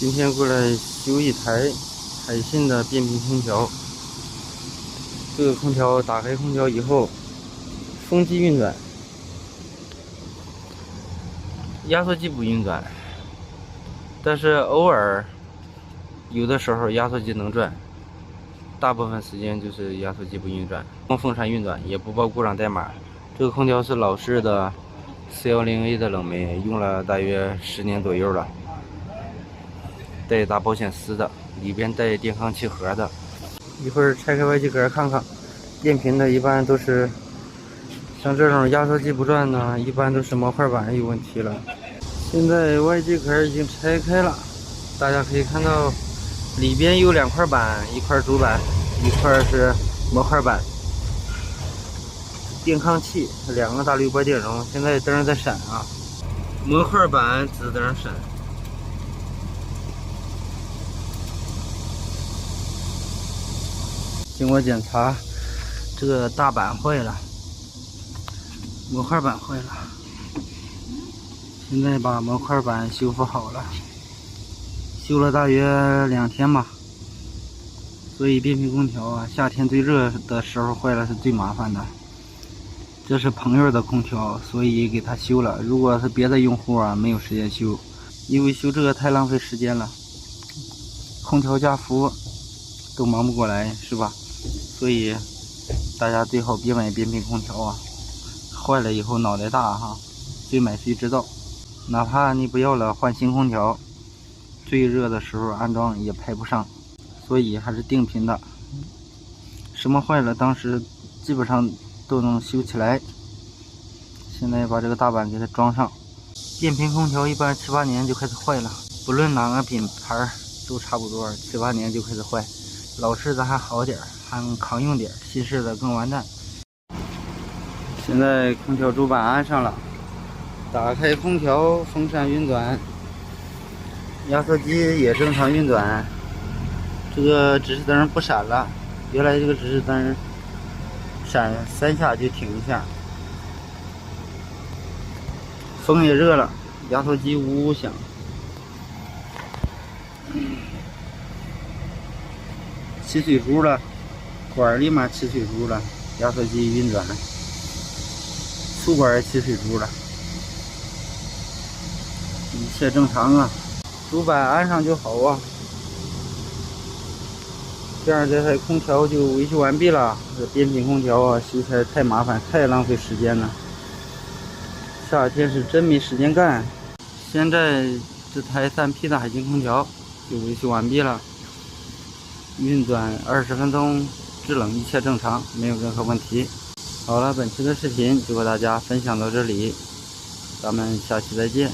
今天过来修一台海信的变频空调。这个空调打开空调以后，风机运转，压缩机不运转，但是偶尔有的时候压缩机能转，大部分时间就是压缩机不运转，风扇运转，也不报故障代码。这个空调是老式的410A 的冷媒，用了大约10年左右了。带打保险丝的，里边带电抗气盒的。一会儿拆开外机壳看看，变频的一般都是像这种压缩机不转呢，一般都是模块板有问题了。现在外机壳已经拆开了，大家可以看到里边有2块板，一块主板，一块是模块板。电抗器2个W8电容，现在灯在闪啊，模块板紫灯闪。经过检查，这个大板坏了，模块板坏了。现在把模块板修复好了，修了大约2天吧。所以变频空调啊，夏天最热的时候坏了是最麻烦的。这是朋友的空调，所以给他修了。如果是别的用户啊，没有时间修，因为修这个太浪费时间了。空调加氟都忙不过来，是吧？所以大家最好别买变频空调啊，坏了以后脑袋大哈，谁买谁知道。哪怕你不要了换新空调，最热的时候安装也排不上，所以还是定频的。什么坏了当时基本上都能修起来。现在把这个大板给它装上。变频空调一般7、8年就开始坏了，不论哪个品牌都差不多7、8年就开始坏。老式的还好点，还抗用点，新式的更完蛋。现在空调主板安上了，打开空调，风扇运转，压缩机也正常运转。这个指示灯不闪了，原来这个指示灯闪3下就停一下。风也热了，压缩机呜呜响。起水珠了，管立马起水珠了，压缩机运转，粗管也起水珠了，一切正常啊。主板安上就好啊，这样这台空调就维修完毕了。这变频空调啊，修起来太麻烦，太浪费时间了。夏天是真没时间干。现在这台3P 的海信空调就维修完毕了。运转20分钟，制冷一切正常，没有任何问题。好了，本期的视频就和大家分享到这里，咱们下期再见。